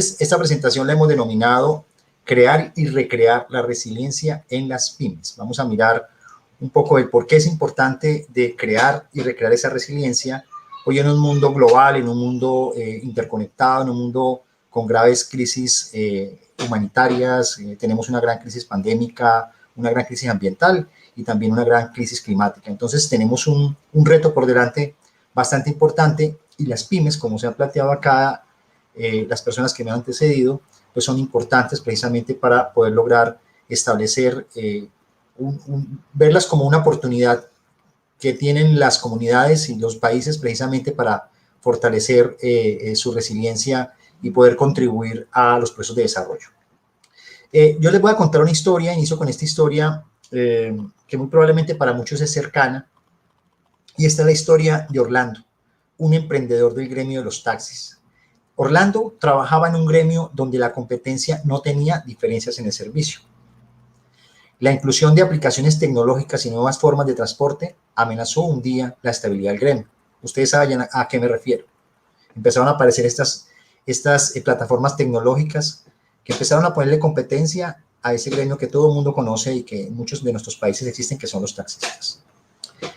Esta presentación la hemos denominado Crear y recrear la resiliencia en las pymes. Vamos a mirar un poco el por qué es importante de crear y recrear esa resiliencia hoy en un mundo global, en un mundo interconectado, en un mundo con graves crisis humanitarias. Tenemos una gran crisis pandémica, una gran crisis ambiental y también una gran crisis climática. Entonces tenemos un reto por delante bastante importante, y las pymes, como se ha planteado acá, las personas que me han antecedido, pues son importantes precisamente para poder lograr establecer, verlas como una oportunidad que tienen las comunidades y los países precisamente para fortalecer su resiliencia y poder contribuir a los procesos de desarrollo. Yo les voy a contar una historia, inicio con esta historia que muy probablemente para muchos es cercana, y esta es la historia de Orlando, un emprendedor del gremio de los taxis. Orlando trabajaba en un gremio donde la competencia no tenía diferencias en el servicio. La inclusión de aplicaciones tecnológicas y nuevas formas de transporte amenazó un día la estabilidad del gremio. Ustedes saben a qué me refiero. Empezaron a aparecer estas plataformas tecnológicas que empezaron a ponerle competencia a ese gremio que todo el mundo conoce y que en muchos de nuestros países existen, que son los taxistas.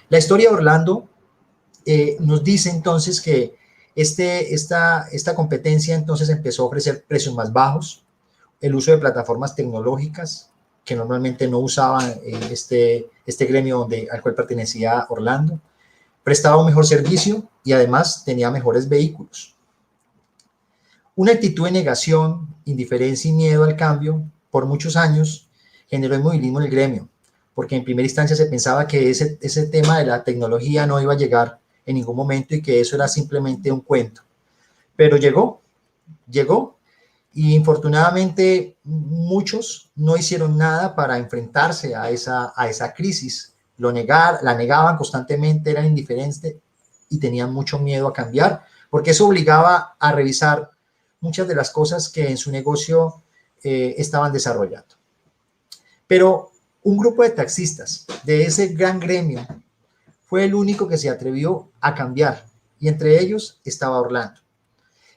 La historia de Orlando nos dice entonces que esta competencia entonces empezó a ofrecer precios más bajos, el uso de plataformas tecnológicas que normalmente no usaba este gremio al cual pertenecía Orlando, prestaba un mejor servicio y además tenía mejores vehículos. Una actitud de negación, indiferencia y miedo al cambio por muchos años generó inmovilismo en el gremio, porque en primera instancia se pensaba que ese tema de la tecnología no iba a llegar en ningún momento y que eso era simplemente un cuento. Pero llegó, y infortunadamente muchos no hicieron nada para enfrentarse a esa crisis. La negaban constantemente, eran indiferentes y tenían mucho miedo a cambiar, porque eso obligaba a revisar muchas de las cosas que en su negocio estaban desarrollando. Pero un grupo de taxistas de ese gran gremio fue el único que se atrevió a cambiar, y entre ellos estaba Orlando.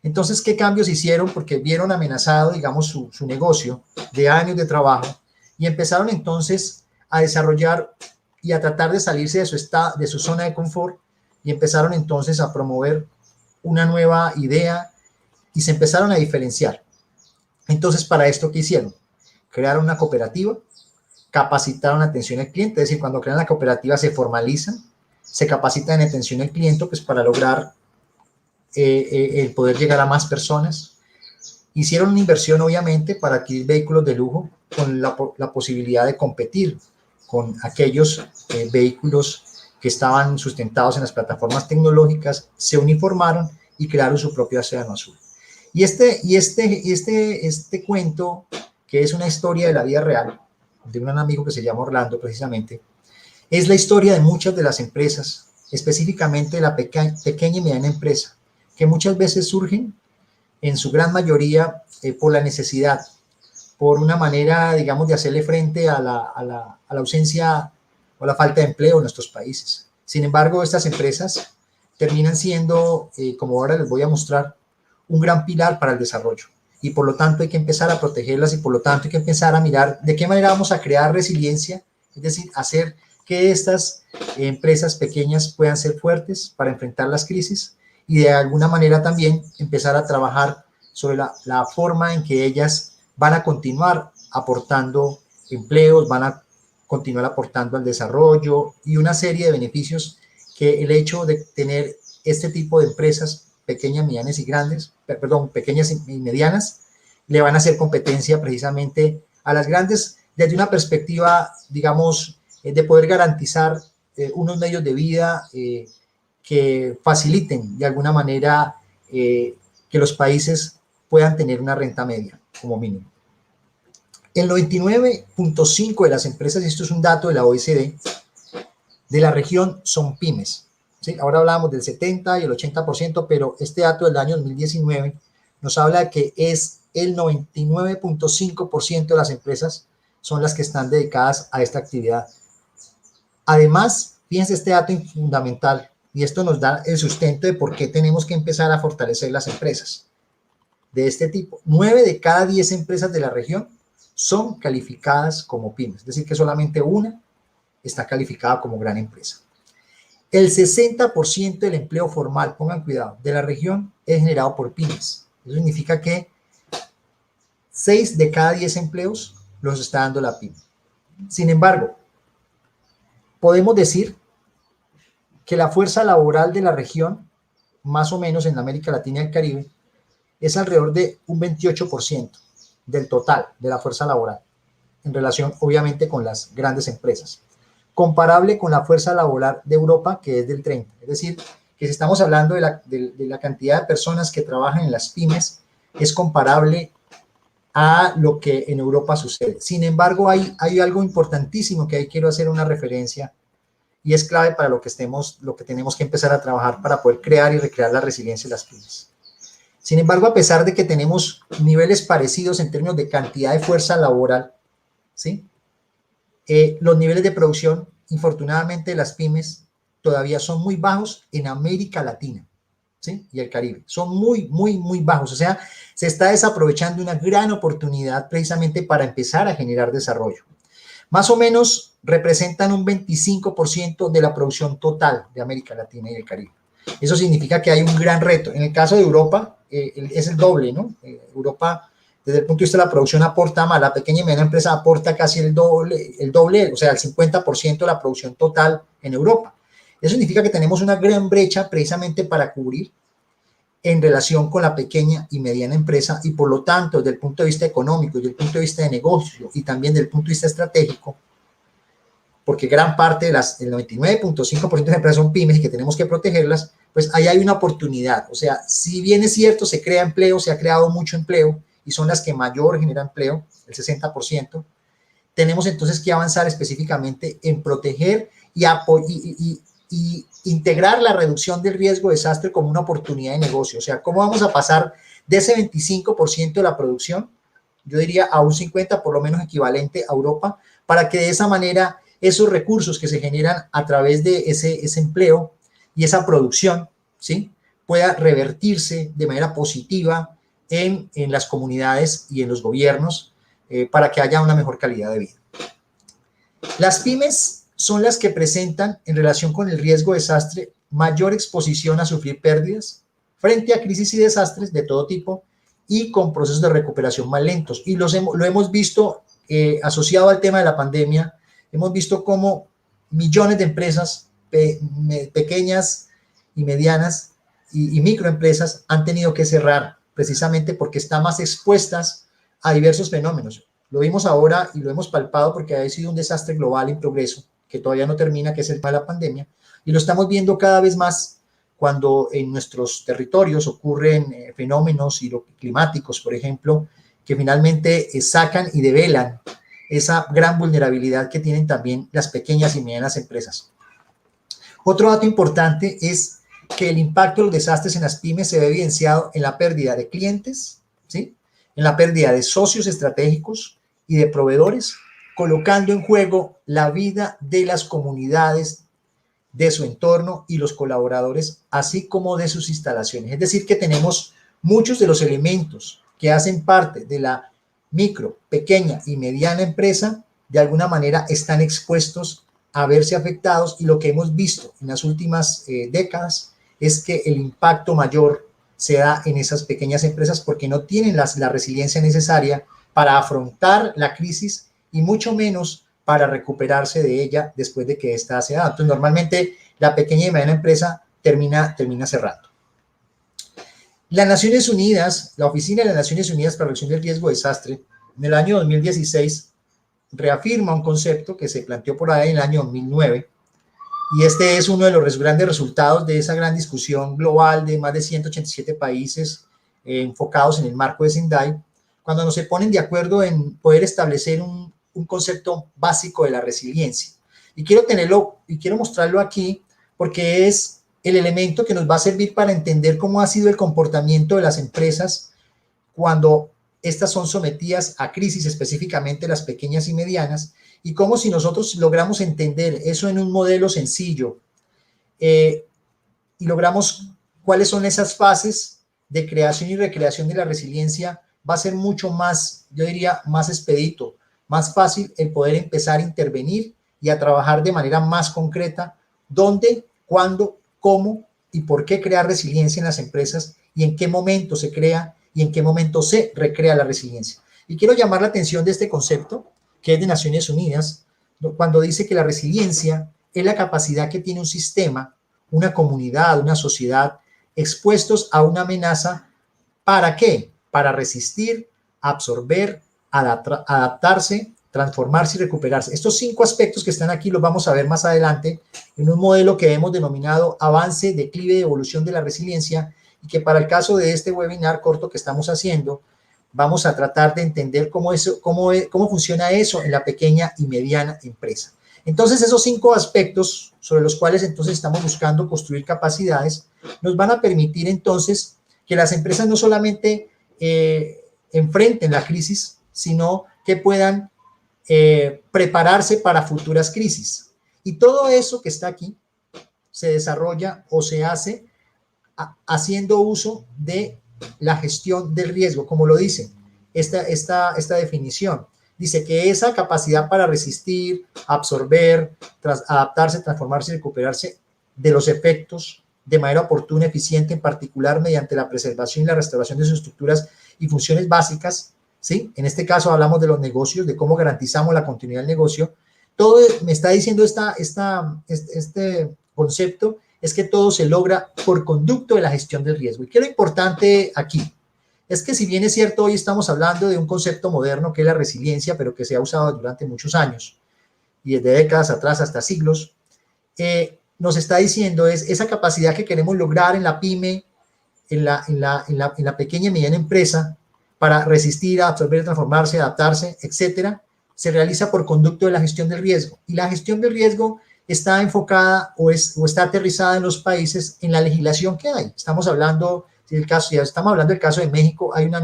Entonces, ¿qué cambios hicieron? Porque vieron amenazado, digamos, su negocio de años de trabajo, y empezaron entonces a desarrollar y a tratar de salirse de su zona de confort, y empezaron entonces a promover una nueva idea y se empezaron a diferenciar. Entonces, para esto, ¿qué hicieron? Crearon una cooperativa, capacitaron atención al cliente, es decir, cuando crean la cooperativa se formalizan, se capacitan en atención al cliente, pues para lograr el poder llegar a más personas. Hicieron una inversión, obviamente, para adquirir vehículos de lujo con la posibilidad de competir con aquellos vehículos que estaban sustentados en las plataformas tecnológicas. Se uniformaron y crearon su propio océano azul. Y este cuento, que es una historia de la vida real, de un amigo que se llama Orlando precisamente, es la historia de muchas de las empresas, específicamente de la pequeña y mediana empresa, que muchas veces surgen en su gran mayoría por la necesidad, por una manera, digamos, de hacerle frente a la ausencia o la falta de empleo en nuestros países. Sin embargo, estas empresas terminan siendo, como ahora les voy a mostrar, un gran pilar para el desarrollo. Y por lo tanto hay que empezar a protegerlas, y por lo tanto hay que empezar a mirar de qué manera vamos a crear resiliencia, es decir, hacer que estas empresas pequeñas puedan ser fuertes para enfrentar las crisis, y de alguna manera también empezar a trabajar sobre la forma en que ellas van a continuar aportando empleos, van a continuar aportando al desarrollo y una serie de beneficios que el hecho de tener este tipo de empresas pequeñas, medianas y grandes, pequeñas y medianas, le van a hacer competencia precisamente a las grandes desde una perspectiva, digamos, de poder garantizar unos medios de vida que faciliten de alguna manera que los países puedan tener una renta media como mínimo. El 99.5% de las empresas, y esto es un dato de la OECD, de la región son pymes. ¿Sí? Ahora hablamos del 70 y el 80%, pero este dato del año 2019 nos habla de que es el 99.5% de las empresas son las que están dedicadas a esta actividad. Además, fíjense este dato fundamental, y esto nos da el sustento de por qué tenemos que empezar a fortalecer las empresas. de este tipo. 9 de cada 10 empresas de la región son calificadas como pymes, es decir, que solamente una está calificada como gran empresa. El 60% del empleo formal, pongan cuidado, de la región es generado por pymes. Eso significa que 6 de cada 10 empleos los está dando la pyme. Sin embargo, podemos decir que la fuerza laboral de la región, más o menos en América Latina y el Caribe, es alrededor de un 28% del total de la fuerza laboral, en relación obviamente con las grandes empresas, comparable con la fuerza laboral de Europa, que es del 30%. Es decir, que si estamos hablando de la cantidad de personas que trabajan en las pymes, es comparable a lo que en Europa sucede. Sin embargo, hay algo importantísimo que ahí quiero hacer una referencia, y es clave para lo que tenemos que empezar a trabajar para poder crear y recrear la resiliencia de las pymes. Sin embargo, a pesar de que tenemos niveles parecidos en términos de cantidad de fuerza laboral, ¿sí? Los niveles de producción, infortunadamente, de las pymes todavía son muy bajos en América Latina, ¿sí? Y el Caribe. Son muy, muy, muy bajos. O sea, se está desaprovechando una gran oportunidad precisamente para empezar a generar desarrollo. Más o menos representan un 25% de la producción total de América Latina y del Caribe. Eso significa que hay un gran reto. En el caso de Europa, es el doble, ¿no? Europa, desde el punto de vista de la producción, aporta más. La pequeña y mediana empresa aporta casi el doble, o sea, el 50% de la producción total en Europa. Eso significa que tenemos una gran brecha precisamente para cubrir en relación con la pequeña y mediana empresa, y por lo tanto, desde el punto de vista económico y desde el punto de vista de negocio y también desde el punto de vista estratégico, porque gran parte el 99.5% de las empresas son pymes y que tenemos que protegerlas, pues ahí hay una oportunidad. O sea, si bien es cierto, se crea empleo, se ha creado mucho empleo y son las que mayor generan empleo, el 60%, tenemos entonces que avanzar específicamente en proteger y integrar la reducción del riesgo de desastre como una oportunidad de negocio. O sea, ¿cómo vamos a pasar de ese 25% de la producción, yo diría a un 50% por lo menos equivalente a Europa, para que de esa manera esos recursos que se generan a través de ese empleo y esa producción, ¿sí?, pueda revertirse de manera positiva en las comunidades y en los gobiernos para que haya una mejor calidad de vida? Las pymes son las que presentan, en relación con el riesgo de desastre, mayor exposición a sufrir pérdidas frente a crisis y desastres de todo tipo y con procesos de recuperación más lentos. Y lo hemos visto asociado al tema de la pandemia. Hemos visto cómo millones de empresas pequeñas y medianas y microempresas han tenido que cerrar precisamente porque están más expuestas a diversos fenómenos. Lo vimos ahora y lo hemos palpado porque ha sido un desastre global en progreso que todavía no termina, que es el tema de la pandemia, y lo estamos viendo cada vez más cuando en nuestros territorios ocurren fenómenos climáticos, por ejemplo, que finalmente sacan y develan esa gran vulnerabilidad que tienen también las pequeñas y medianas empresas. Otro dato importante es que el impacto de los desastres en las pymes se ve evidenciado en la pérdida de clientes, ¿sí?, en la pérdida de socios estratégicos y de proveedores, colocando en juego la vida de las comunidades, de su entorno y los colaboradores, así como de sus instalaciones. Es decir, que tenemos muchos de los elementos que hacen parte de la micro, pequeña y mediana empresa, de alguna manera están expuestos a verse afectados, y lo que hemos visto en las últimas décadas es que el impacto mayor se da en esas pequeñas empresas porque no tienen la resiliencia necesaria para afrontar la crisis y mucho menos para recuperarse de ella después de que ésta se da. Entonces, normalmente la pequeña y mediana empresa termina cerrando. Las Naciones Unidas, la Oficina de las Naciones Unidas para la Reducción del Riesgo de Desastre, en el año 2016 reafirma un concepto que se planteó por ahí en el año 2009, y este es uno de los grandes resultados de esa gran discusión global de más de 187 países enfocados en el marco de Sendai, cuando nos se ponen de acuerdo en poder establecer un concepto básico de la resiliencia. Y quiero mostrarlo aquí porque es el elemento que nos va a servir para entender cómo ha sido el comportamiento de las empresas cuando estas son sometidas a crisis, específicamente las pequeñas y medianas, y cómo, si nosotros logramos entender eso en un modelo sencillo y logramos cuáles son esas fases de creación y recreación de la resiliencia va a ser mucho más, yo diría, más expedito, más fácil el poder empezar a intervenir y a trabajar de manera más concreta dónde, cuándo, cómo y por qué crear resiliencia en las empresas y en qué momento se crea y en qué momento se recrea la resiliencia. Y quiero llamar la atención de este concepto, que es de Naciones Unidas, cuando dice que la resiliencia es la capacidad que tiene un sistema, una comunidad, una sociedad, expuestos a una amenaza. ¿Para qué? Para resistir, absorber, adaptarse, transformarse y recuperarse. Estos 5 aspectos que están aquí los vamos a ver más adelante en un modelo que hemos denominado avance, declive y evolución de la resiliencia, y que para el caso de este webinar corto que estamos haciendo, vamos a tratar de entender cómo funciona eso en la pequeña y mediana empresa. Entonces, esos 5 aspectos sobre los cuales entonces estamos buscando construir capacidades nos van a permitir entonces que las empresas no solamente enfrenten la crisis, sino que puedan prepararse para futuras crisis. Y todo eso que está aquí se desarrolla o se hace haciendo uso de la gestión del riesgo, como lo dice esta definición. Dice que esa capacidad para resistir, absorber, adaptarse, transformarse y recuperarse de los efectos de manera oportuna, eficiente, en particular mediante la preservación y la restauración de sus estructuras y funciones básicas, ¿sí? En este caso hablamos de los negocios, de cómo garantizamos la continuidad del negocio. Todo me está diciendo este concepto, es que todo se logra por conducto de la gestión del riesgo. ¿Y qué es lo importante aquí? Es que si bien es cierto, hoy estamos hablando de un concepto moderno que es la resiliencia, pero que se ha usado durante muchos años y desde décadas atrás hasta siglos, nos está diciendo es esa capacidad que queremos lograr en la pyme, en la pequeña y mediana empresa, para resistir, absorber, transformarse, adaptarse, etcétera, se realiza por conducto de la gestión del riesgo. Y la gestión del riesgo está enfocada o está aterrizada en los países en la legislación que hay. Estamos hablando del caso de México. Hay una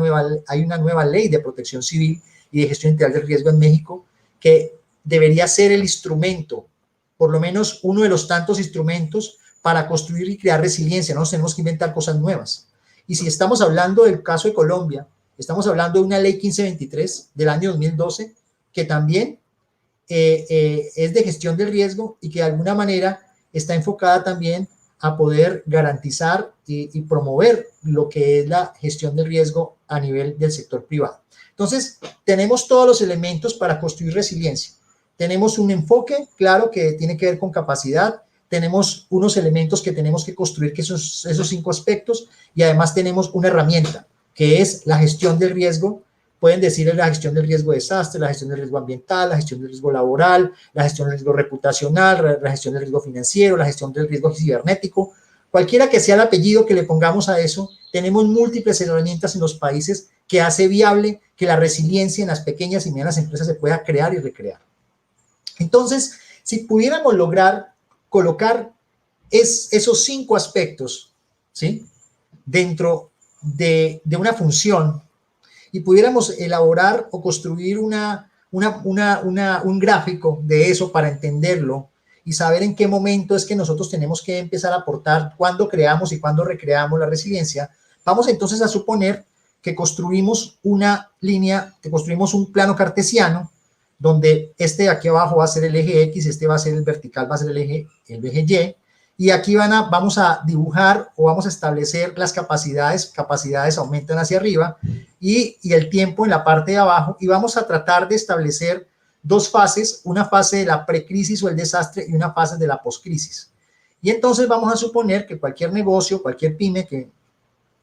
nueva ley de protección civil y de gestión integral del riesgo en México que debería ser el instrumento, por lo menos uno de los tantos instrumentos para construir y crear resiliencia. No nos tenemos que inventar cosas nuevas. Y si estamos hablando del caso de Colombia, estamos hablando de una ley 1523 del año 2012 que también es de gestión del riesgo y que de alguna manera está enfocada también a poder garantizar y promover lo que es la gestión del riesgo a nivel del sector privado. Entonces, tenemos todos los elementos para construir resiliencia. Tenemos un enfoque claro que tiene que ver con capacidad, tenemos unos elementos que tenemos que construir, que son esos 5 aspectos, y además tenemos una herramienta, que es la gestión del riesgo. Pueden decir la gestión del riesgo de desastre, la gestión del riesgo ambiental, la gestión del riesgo laboral, la gestión del riesgo reputacional, la gestión del riesgo financiero, la gestión del riesgo cibernético. Cualquiera que sea el apellido que le pongamos a eso, tenemos múltiples herramientas en los países que hace viable que la resiliencia en las pequeñas y medianas empresas se pueda crear y recrear. Entonces, si pudiéramos lograr colocar esos 5 aspectos, ¿sí?, dentro de una función y pudiéramos elaborar o construir un gráfico de eso para entenderlo y saber en qué momento es que nosotros tenemos que empezar a aportar, cuándo creamos y cuándo recreamos la resiliencia, vamos entonces a suponer que construimos una línea, que construimos un plano cartesiano, donde este de aquí abajo va a ser el eje X, este va a ser el vertical, va a ser el eje Y, y aquí vamos a dibujar o vamos a establecer las capacidades aumentan hacia arriba y el tiempo en la parte de abajo, y vamos a tratar de establecer 2 fases, una fase de la precrisis o el desastre y una fase de la poscrisis. Y entonces vamos a suponer que cualquier negocio, cualquier pyme que,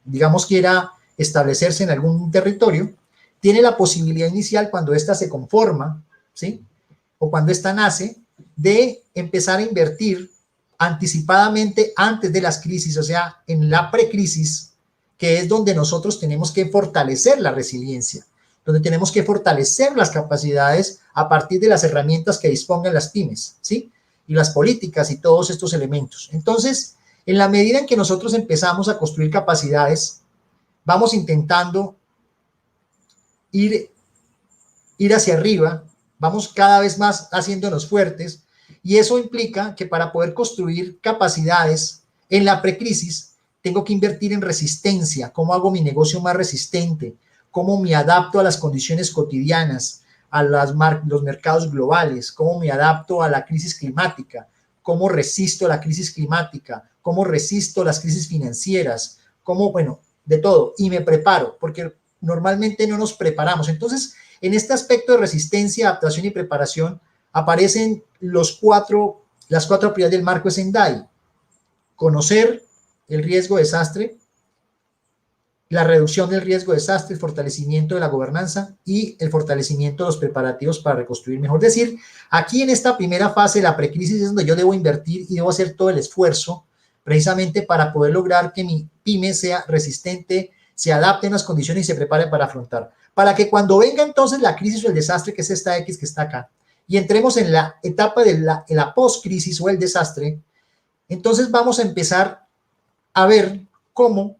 digamos, quiera establecerse en algún territorio, tiene la posibilidad inicial, cuando ésta se conforma, ¿sí?, o cuando ésta nace, de empezar a invertir anticipadamente antes de las crisis, o sea, en la precrisis, que es donde nosotros tenemos que fortalecer la resiliencia, donde tenemos que fortalecer las capacidades a partir de las herramientas que dispongan las pymes, ¿sí?, y las políticas y todos estos elementos. Entonces, en la medida en que nosotros empezamos a construir capacidades, vamos intentando ir hacia arriba, vamos cada vez más haciéndonos fuertes, y eso implica que para poder construir capacidades en la precrisis tengo que invertir en resistencia, cómo hago mi negocio más resistente, cómo me adapto a las condiciones cotidianas, a los mercados globales, cómo me adapto a la crisis climática, cómo resisto la crisis climática, cómo resisto las crisis financieras, cómo, bueno, de todo, y me preparo, porque normalmente no nos preparamos. Entonces, en este aspecto de resistencia, adaptación y preparación, aparecen las cuatro prioridades del marco de Sendai: conocer el riesgo de desastre, la reducción del riesgo de desastre, el fortalecimiento de la gobernanza y el fortalecimiento de los preparativos para reconstruir mejor. Es decir, aquí en esta primera fase de la precrisis es donde yo debo invertir y debo hacer todo el esfuerzo precisamente para poder lograr que mi pyme sea resistente, se adapte a las condiciones y se prepare para afrontar. Para que cuando venga entonces la crisis o el desastre, que es esta X que está acá, y entremos en la etapa de la post-crisis o el desastre, entonces vamos a empezar a ver cómo,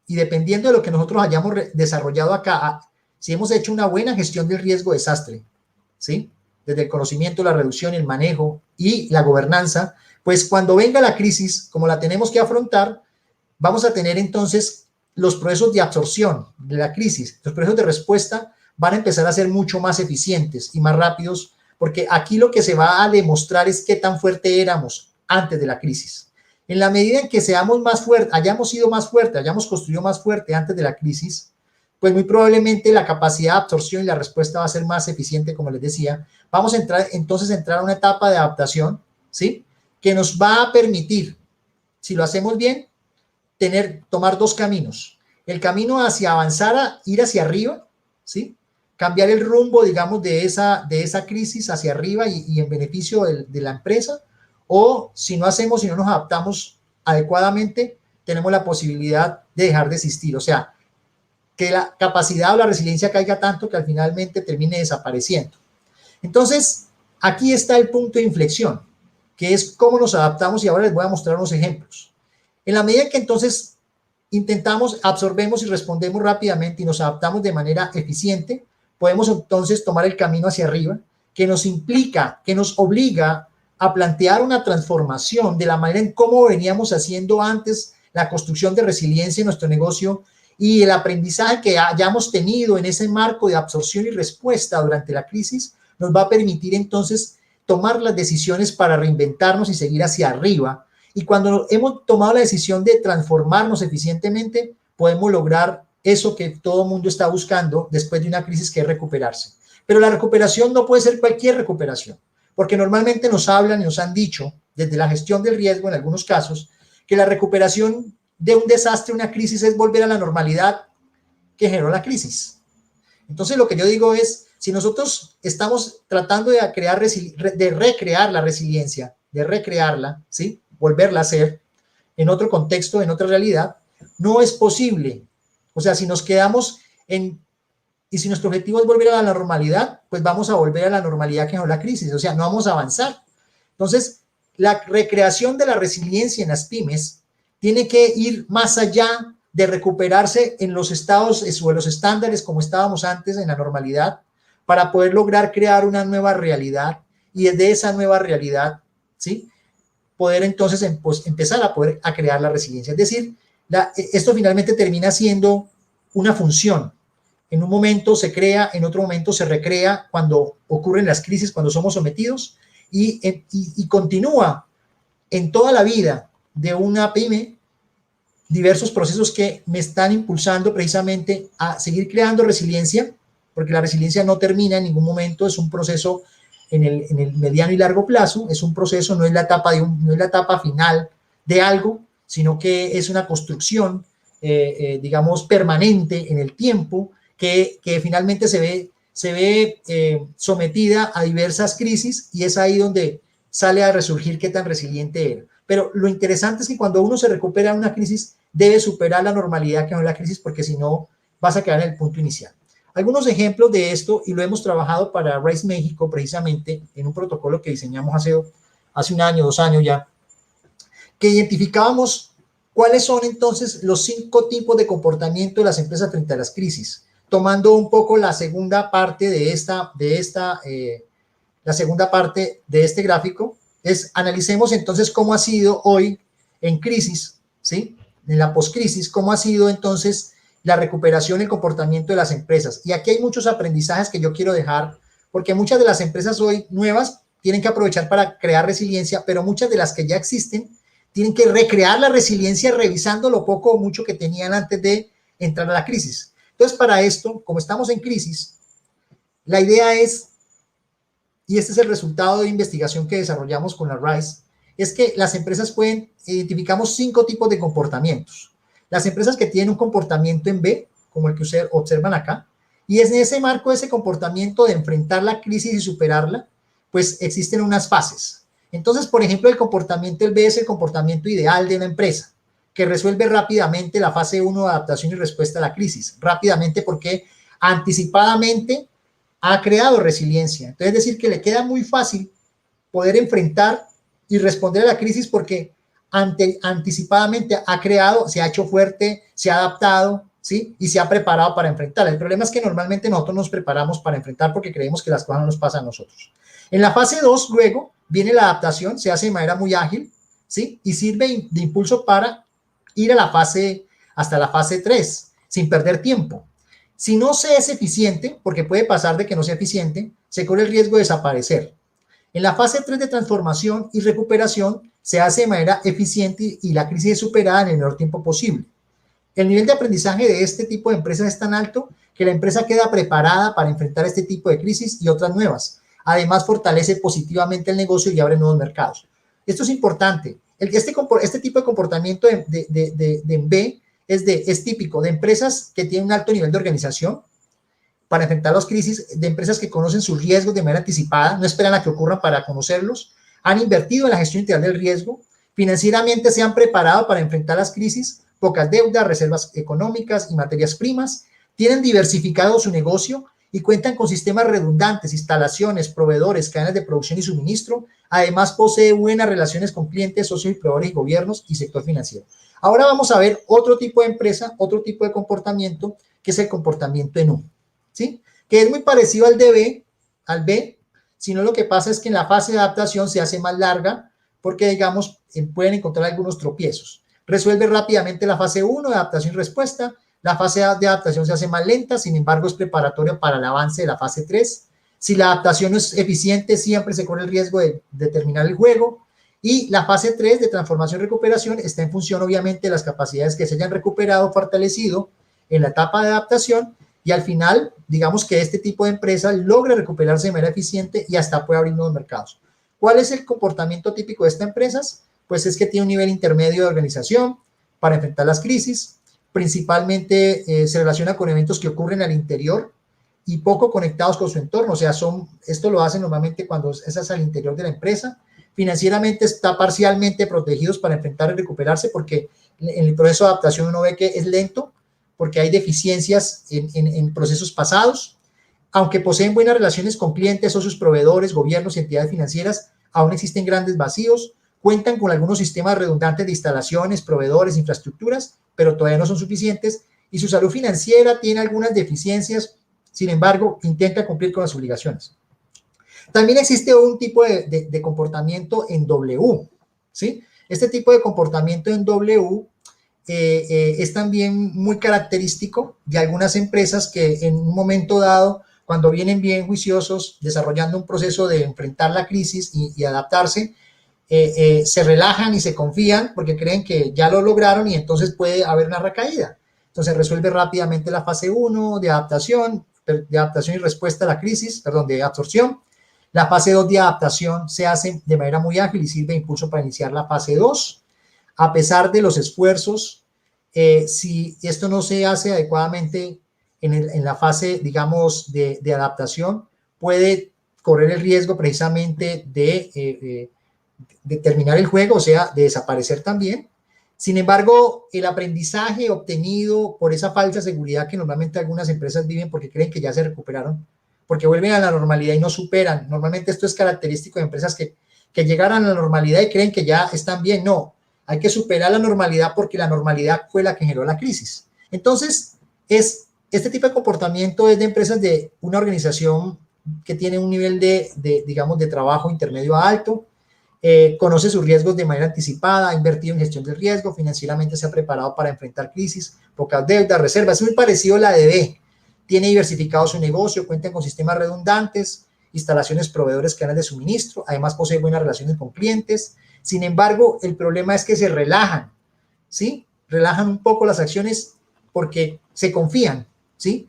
y dependiendo de lo que nosotros hayamos desarrollado acá, si hemos hecho una buena gestión del riesgo de desastre, ¿sí? Desde el conocimiento, la reducción, el manejo y la gobernanza, pues cuando venga la crisis, como la tenemos que afrontar, vamos a tener entonces los procesos de absorción de la crisis, los procesos de respuesta van a empezar a ser mucho más eficientes y más rápidos, porque aquí lo que se va a demostrar es qué tan fuerte éramos antes de la crisis. En la medida en que seamos más fuertes, hayamos sido más fuertes, hayamos construido más fuerte antes de la crisis, pues muy probablemente la capacidad de absorción y la respuesta va a ser más eficiente, como les decía. Vamos a entrar a una etapa de adaptación, ¿sí? Que nos va a permitir, si lo hacemos bien, tomar dos caminos. El camino hacia avanzar, ir hacia arriba, ¿sí? Cambiar el rumbo, digamos, de esa crisis hacia arriba y en beneficio de la empresa. O si no nos adaptamos adecuadamente, tenemos la posibilidad de dejar de existir. O sea, que la capacidad o la resiliencia caiga tanto que al finalmente termine desapareciendo. Entonces, aquí está el punto de inflexión, que es cómo nos adaptamos, y ahora les voy a mostrar unos ejemplos. En la medida que entonces intentamos, absorbemos y respondemos rápidamente y nos adaptamos de manera eficiente, podemos entonces tomar el camino hacia arriba, que nos implica, que nos obliga a plantear una transformación de la manera en cómo veníamos haciendo antes la construcción de resiliencia en nuestro negocio y el aprendizaje que hayamos tenido en ese marco de absorción y respuesta durante la crisis nos va a permitir entonces tomar las decisiones para reinventarnos y seguir hacia arriba. Y cuando hemos tomado la decisión de transformarnos eficientemente, podemos lograr eso que todo el mundo está buscando después de una crisis, que es recuperarse. Pero la recuperación no puede ser cualquier recuperación, porque normalmente nos hablan y nos han dicho, desde la gestión del riesgo en algunos casos, que la recuperación de un desastre, una crisis, es volver a la normalidad que generó la crisis. Entonces lo que yo digo es, si nosotros estamos tratando de recrear la resiliencia, de recrearla, ¿sí? Volverla a hacer en otro contexto, en otra realidad, no es posible. O sea, si nos quedamos y si nuestro objetivo es volver a la normalidad, pues vamos a volver a la normalidad que generó la crisis, o sea, no vamos a avanzar. Entonces, la recreación de la resiliencia en las pymes tiene que ir más allá de recuperarse en los estados o en los estándares como estábamos antes en la normalidad, para poder lograr crear una nueva realidad y desde esa nueva realidad, ¿sí? Poder entonces empezar a crear la resiliencia. Es decir, esto finalmente termina siendo una función. En un momento se crea, en otro momento se recrea cuando ocurren las crisis, cuando somos sometidos, y continúa en toda la vida de una pyme diversos procesos que me están impulsando precisamente a seguir creando resiliencia, porque la resiliencia no termina en ningún momento, es un proceso en el mediano y largo plazo, es un proceso, no es la etapa final de algo, sino que es una construcción, digamos, permanente en el tiempo, que finalmente se ve sometida a diversas crisis, y es ahí donde sale a resurgir qué tan resiliente era. Pero lo interesante es que cuando uno se recupera de una crisis, debe superar la normalidad que no es la crisis, porque si no, vas a quedar en el punto inicial. Algunos ejemplos de esto, y lo hemos trabajado para RISE México precisamente en un protocolo que diseñamos hace un año, 2 años ya, que identificábamos cuáles son entonces los 5 tipos de comportamiento de las empresas frente a las crisis, tomando un poco la segunda parte la segunda parte de este gráfico. Analicemos entonces cómo ha sido hoy en crisis, ¿sí? en la poscrisis, cómo ha sido entonces la recuperación y el comportamiento de las empresas. Y aquí hay muchos aprendizajes que yo quiero dejar, porque muchas de las empresas hoy nuevas tienen que aprovechar para crear resiliencia, pero muchas de las que ya existen tienen que recrear la resiliencia revisando lo poco o mucho que tenían antes de entrar a la crisis. Entonces, para esto, como estamos en crisis, la idea es, y este es el resultado de investigación que desarrollamos con la RISE, es que las empresas identificamos 5 tipos de comportamientos. Las empresas que tienen un comportamiento en B, como el que ustedes observan acá, y es en ese marco de ese comportamiento de enfrentar la crisis y superarla, pues existen unas fases. Entonces, por ejemplo, el comportamiento del B es el comportamiento ideal de una empresa, que resuelve rápidamente la fase 1 de adaptación y respuesta a la crisis, rápidamente porque anticipadamente ha creado resiliencia. Entonces, es decir, que le queda muy fácil poder enfrentar y responder a la crisis porque anticipadamente ha creado, se ha hecho fuerte, se ha adaptado, ¿sí? Y se ha preparado para enfrentar. El problema es que normalmente nosotros nos preparamos para enfrentar porque creemos que las cosas no nos pasan a nosotros. En la fase 2, luego, viene la adaptación, se hace de manera muy ágil, ¿sí? Y sirve de impulso para ir a hasta la fase 3, sin perder tiempo. Si no se es eficiente, porque puede pasar de que no sea eficiente, se corre el riesgo de desaparecer. En la fase 3 de transformación y recuperación se hace de manera eficiente y la crisis es superada en el menor tiempo posible. El nivel de aprendizaje de este tipo de empresas es tan alto que la empresa queda preparada para enfrentar este tipo de crisis y otras nuevas. Además, fortalece positivamente el negocio y abre nuevos mercados. Esto es importante. Este tipo de comportamiento de B es típico de empresas que tienen un alto nivel de organización para enfrentar las crisis, de empresas que conocen sus riesgos de manera anticipada, no esperan a que ocurran para conocerlos, han invertido en la gestión integral del riesgo, financieramente se han preparado para enfrentar las crisis, pocas deudas, reservas económicas y materias primas, tienen diversificado su negocio y cuentan con sistemas redundantes, instalaciones, proveedores, cadenas de producción y suministro. Además, posee buenas relaciones con clientes, socios y proveedores y gobiernos y sector financiero. Ahora vamos a ver otro tipo de empresa, otro tipo de comportamiento, que es el comportamiento en U, ¿sí? Que es muy parecido al B, sino lo que pasa es que en la fase de adaptación se hace más larga porque, digamos, pueden encontrar algunos tropiezos. Resuelve rápidamente la fase 1 de adaptación y respuesta. La fase de adaptación se hace más lenta, sin embargo, es preparatoria para el avance de la fase 3. Si la adaptación no es eficiente, siempre se corre el riesgo de terminar el juego. Y la fase 3 de transformación y recuperación está en función, obviamente, de las capacidades que se hayan recuperado, fortalecido en la etapa de adaptación. Y al final, digamos que este tipo de empresa logra recuperarse de manera eficiente y hasta puede abrir nuevos mercados. ¿Cuál es el comportamiento típico de estas empresas? Pues es que tiene un nivel intermedio de organización para enfrentar las crisis. Principalmente se relaciona con eventos que ocurren al interior y poco conectados con su entorno. O sea, esto lo hacen normalmente cuando es al interior de la empresa. Financieramente está parcialmente protegidos para enfrentar y recuperarse porque en el proceso de adaptación uno ve que es lento porque hay deficiencias en procesos pasados. Aunque poseen buenas relaciones con clientes, socios, proveedores, gobiernos y entidades financieras, aún existen grandes vacíos. Cuentan con algunos sistemas redundantes de instalaciones, proveedores, infraestructuras, pero todavía no son suficientes. Y su salud financiera tiene algunas deficiencias, sin embargo, intenta cumplir con las obligaciones. También existe un tipo de comportamiento en W, ¿sí? Este tipo de comportamiento en W es también muy característico de algunas empresas que en un momento dado, cuando vienen bien juiciosos, desarrollando un proceso de enfrentar la crisis y adaptarse, se relajan y se confían porque creen que ya lo lograron y entonces puede haber una recaída. Entonces resuelve rápidamente la fase 1 de adaptación y respuesta a la crisis, perdón, de absorción. La fase 2 de adaptación se hace de manera muy ágil y sirve de impulso para iniciar la fase 2. A pesar de los esfuerzos, si esto no se hace adecuadamente en la fase, digamos, de adaptación, puede correr el riesgo precisamente de terminar el juego, o sea, de desaparecer también. Sin embargo, el aprendizaje obtenido por esa falsa seguridad que normalmente algunas empresas viven porque creen que ya se recuperaron, porque vuelven a la normalidad y no superan. Normalmente esto es característico de empresas que llegaron a la normalidad y creen que ya están bien. No, hay que superar la normalidad porque la normalidad fue la que generó la crisis. Entonces, este tipo de comportamiento es de empresas de una organización que tiene un nivel digamos, de trabajo intermedio a alto. conoce sus riesgos de manera anticipada, ha invertido en gestión del riesgo, financieramente se ha preparado para enfrentar crisis, pocas deudas, reservas, es muy parecido a la de B. Tiene diversificado su negocio, cuenta con sistemas redundantes, instalaciones, proveedores, canales de suministro, además posee buenas relaciones con clientes. Sin embargo, el problema es que se relajan, ¿sí? Relajan un poco las acciones porque se confían, ¿sí?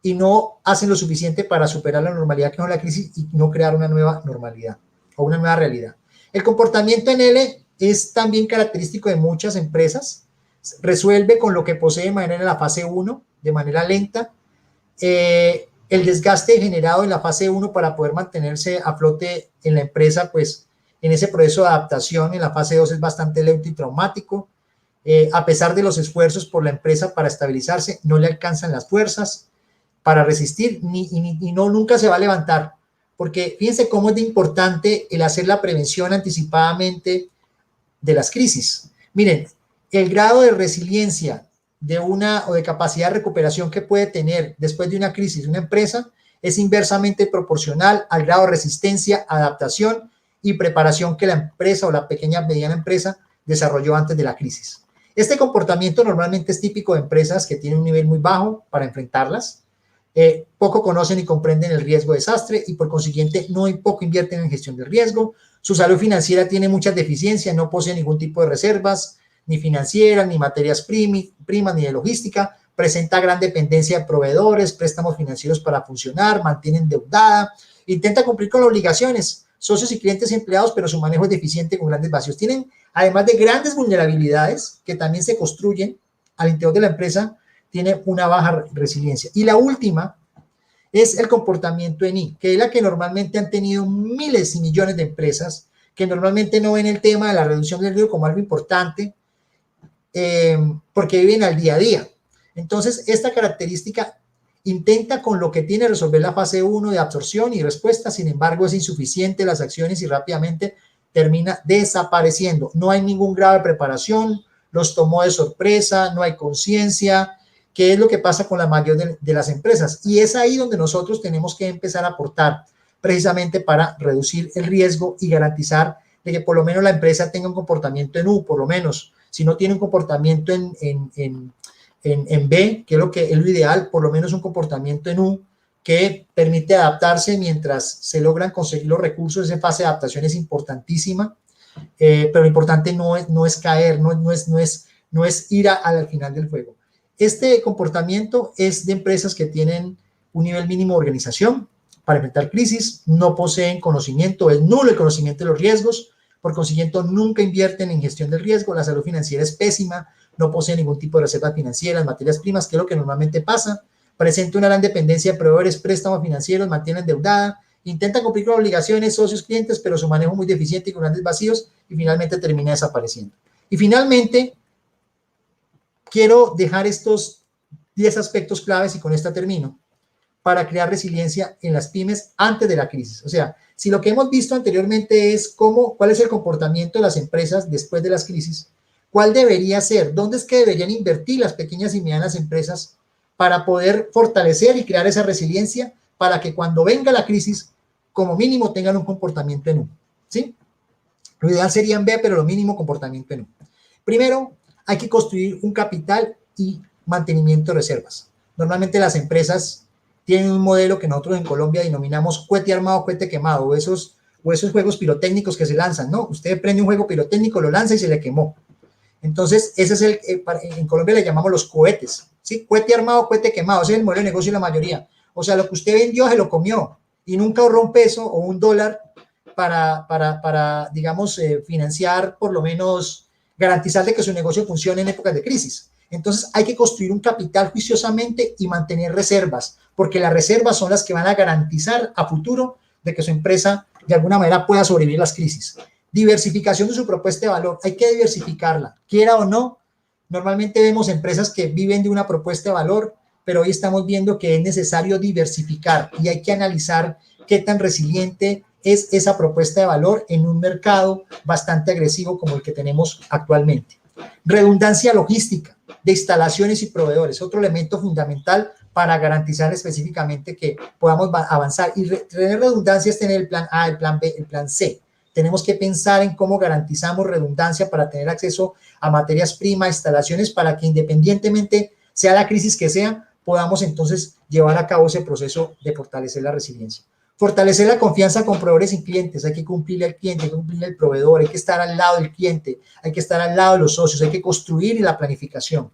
Y no hacen lo suficiente para superar la normalidad que es la crisis y no crear una nueva normalidad o una nueva realidad. El comportamiento en L es también característico de muchas empresas. Resuelve con lo que posee de manera en la fase 1, de manera lenta. El desgaste generado en la fase 1 para poder mantenerse a flote en la empresa, pues en ese proceso de adaptación en la fase 2 es bastante lento y traumático. A pesar de los esfuerzos por la empresa para estabilizarse, no le alcanzan las fuerzas para resistir y no nunca se va a levantar. Porque fíjense cómo es de importante el hacer la prevención anticipadamente de las crisis. Miren, el grado de resiliencia de una o de capacidad de recuperación que puede tener después de una crisis una empresa es inversamente proporcional al grado de resistencia, adaptación y preparación que la empresa o la pequeña mediana empresa desarrolló antes de la crisis. Este comportamiento normalmente es típico de empresas que tienen un nivel muy bajo para enfrentarlas. Poco conocen y comprenden el riesgo de desastre y por consiguiente poco invierten en gestión del riesgo. Su salud financiera tiene muchas deficiencias, no posee ningún tipo de reservas, ni financieras, ni materias primas, ni de logística, presenta gran dependencia de proveedores, préstamos financieros para funcionar, mantiene endeudada, intenta cumplir con obligaciones, socios y clientes y empleados, pero su manejo es deficiente con grandes vacíos. Tienen, además de grandes vulnerabilidades que también se construyen al interior de la empresa, tiene una baja resiliencia. Y la última es el comportamiento en I, que es la que normalmente han tenido miles y millones de empresas, que normalmente no ven el tema de la reducción del riesgo como algo importante, porque viven al día a día. Entonces, esta característica intenta con lo que tiene resolver la fase 1 de absorción y respuesta, sin embargo, es insuficiente las acciones y rápidamente termina desapareciendo. No hay ningún grado de preparación, los tomó de sorpresa, no hay conciencia, que es lo que pasa con la mayoría de las empresas. Y es ahí donde nosotros tenemos que empezar a aportar precisamente para reducir el riesgo y garantizar de que por lo menos la empresa tenga un comportamiento en U, por lo menos. Si no tiene un comportamiento en B, que es lo ideal, por lo menos un comportamiento en U que permite adaptarse mientras se logran conseguir los recursos. Esa fase de adaptación es importantísima, pero lo importante no es caer, no es ir al final del juego. Este comportamiento es de empresas que tienen un nivel mínimo de organización para enfrentar crisis, no poseen conocimiento, es nulo el conocimiento de los riesgos, por consiguiente nunca invierten en gestión del riesgo, la salud financiera es pésima, no posee ningún tipo de reservas financieras, materias primas, que es lo que normalmente pasa, presenta una gran dependencia de proveedores, préstamos financieros, mantiene endeudada, intenta cumplir con obligaciones, socios, clientes, pero su manejo es muy deficiente y con grandes vacíos y finalmente termina desapareciendo. Y finalmente, quiero dejar estos 10 aspectos claves y con esta termino, para crear resiliencia en las pymes antes de la crisis. O sea, si lo que hemos visto anteriormente es cuál es el comportamiento de las empresas después de las crisis, ¿cuál debería ser? ¿Dónde es que deberían invertir las pequeñas y medianas empresas para poder fortalecer y crear esa resiliencia para que cuando venga la crisis, como mínimo tengan un comportamiento en U? ¿Sí? Lo ideal sería en B, pero lo mínimo comportamiento en U. Primero, hay que construir un capital y mantenimiento de reservas. Normalmente las empresas tienen un modelo que nosotros en Colombia denominamos cohete armado, cohete quemado, o esos juegos pirotécnicos que se lanzan, ¿no? Usted prende un juego pirotécnico, lo lanza y se le quemó. Entonces, ese es en Colombia le llamamos los cohetes, ¿sí? Cohete armado, cohete quemado, ese es el modelo de negocio de la mayoría. O sea, lo que usted vendió se lo comió y nunca ahorró un peso o un dólar para digamos, financiar, por lo menos garantizar de que su negocio funcione en épocas de crisis. Entonces hay que construir un capital juiciosamente y mantener reservas, porque las reservas son las que van a garantizar a futuro de que su empresa de alguna manera pueda sobrevivir las crisis. Diversificación de su propuesta de valor, hay que diversificarla, quiera o no. Normalmente vemos empresas que viven de una propuesta de valor, pero hoy estamos viendo que es necesario diversificar y hay que analizar qué tan resiliente es esa propuesta de valor en un mercado bastante agresivo como el que tenemos actualmente. Redundancia logística de instalaciones y proveedores, otro elemento fundamental para garantizar específicamente que podamos avanzar. Y tener redundancia es tener el plan A, el plan B, el plan C. tenemos que pensar en cómo garantizamos redundancia para tener acceso a materias primas, instalaciones, para que independientemente sea la crisis que sea, podamos entonces llevar a cabo ese proceso de fortalecer la resiliencia. Fortalecer la confianza con proveedores y clientes. Hay que cumplirle al cliente, hay que cumplirle al proveedor, hay que estar al lado del cliente, hay que estar al lado de los socios, hay que construir la planificación.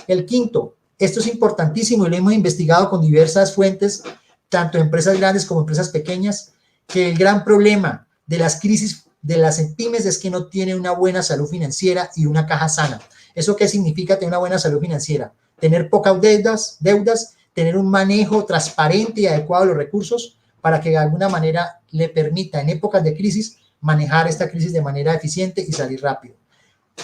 El quinto, esto es importantísimo y lo hemos investigado con diversas fuentes, tanto empresas grandes como empresas pequeñas, que el gran problema de las crisis de las pymes es que no tienen una buena salud financiera y una caja sana. ¿Eso qué significa tener una buena salud financiera? Tener pocas deudas, tener un manejo transparente y adecuado de los recursos para que de alguna manera le permita en épocas de crisis manejar esta crisis de manera eficiente y salir rápido.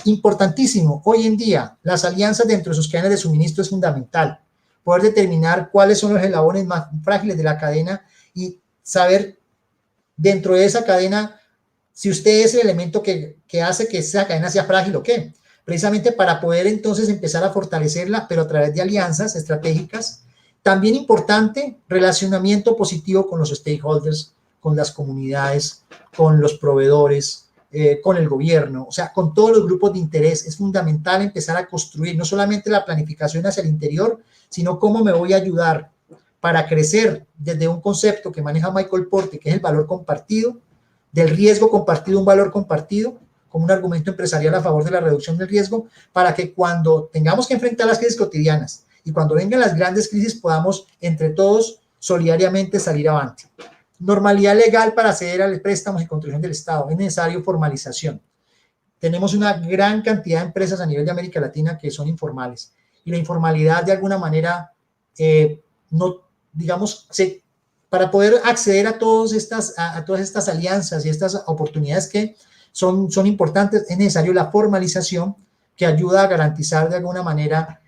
Importantísimo, hoy en día las alianzas dentro de sus cadenas de suministro es fundamental. Poder determinar cuáles son los eslabones más frágiles de la cadena y saber dentro de esa cadena si usted es el elemento que hace que esa cadena sea frágil o qué. Precisamente para poder entonces empezar a fortalecerla, pero a través de alianzas estratégicas. También importante, relacionamiento positivo con los stakeholders, con las comunidades, con los proveedores, con el gobierno, o sea, con todos los grupos de interés. Es fundamental empezar a construir no solamente la planificación hacia el interior, sino cómo me voy a ayudar para crecer desde un concepto que maneja Michael Porter, que es el valor compartido, del riesgo compartido, un valor compartido, como un argumento empresarial a favor de la reducción del riesgo, para que cuando tengamos que enfrentar las crisis cotidianas y cuando vengan las grandes crisis podamos entre todos solidariamente salir avante. Normalidad legal para acceder a préstamos y contribución del Estado. Es necesario formalización. Tenemos una gran cantidad de empresas a nivel de América Latina que son informales y la informalidad de alguna manera no, digamos, para poder acceder a todas estas alianzas y estas oportunidades que son importantes, es necesario la formalización que ayuda a garantizar de alguna manera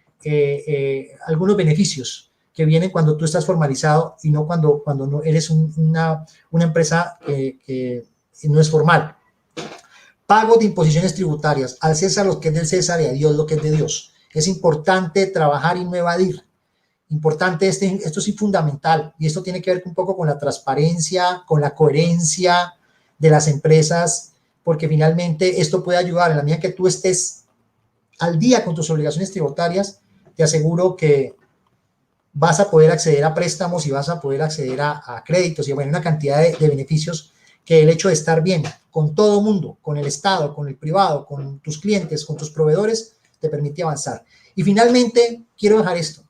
algunos beneficios que vienen cuando tú estás formalizado y no cuando no eres una empresa que no es formal. Pago de imposiciones tributarias, al César lo que es del César y a Dios lo que es de Dios. Es importante trabajar y no evadir. Importante, esto sí fundamental, y esto tiene que ver un poco con la transparencia, con la coherencia de las empresas, porque finalmente esto puede ayudar en la medida que tú estés al día con tus obligaciones tributarias. Te aseguro que vas a poder acceder a préstamos y vas a poder acceder a créditos y bueno, una cantidad de beneficios que el hecho de estar bien con todo el mundo, con el Estado, con el privado, con tus clientes, con tus proveedores, te permite avanzar. Y finalmente, quiero dejar esto.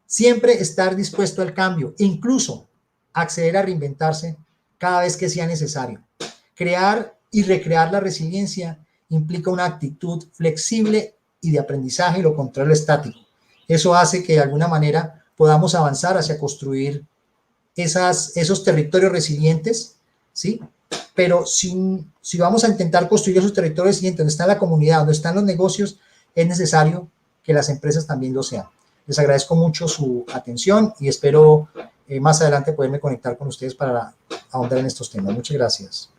Siempre estar dispuesto al cambio, incluso acceder a reinventarse cada vez que sea necesario. Crear y recrear la resiliencia implica una actitud flexible y de aprendizaje, y lo contrario estático. Eso hace que de alguna manera podamos avanzar hacia construir esos territorios resilientes, ¿sí? Pero si vamos a intentar construir esos territorios resilientes donde está la comunidad, donde están los negocios, es necesario que las empresas también lo sean. Les agradezco mucho su atención y espero más adelante poderme conectar con ustedes para ahondar en estos temas. Muchas gracias.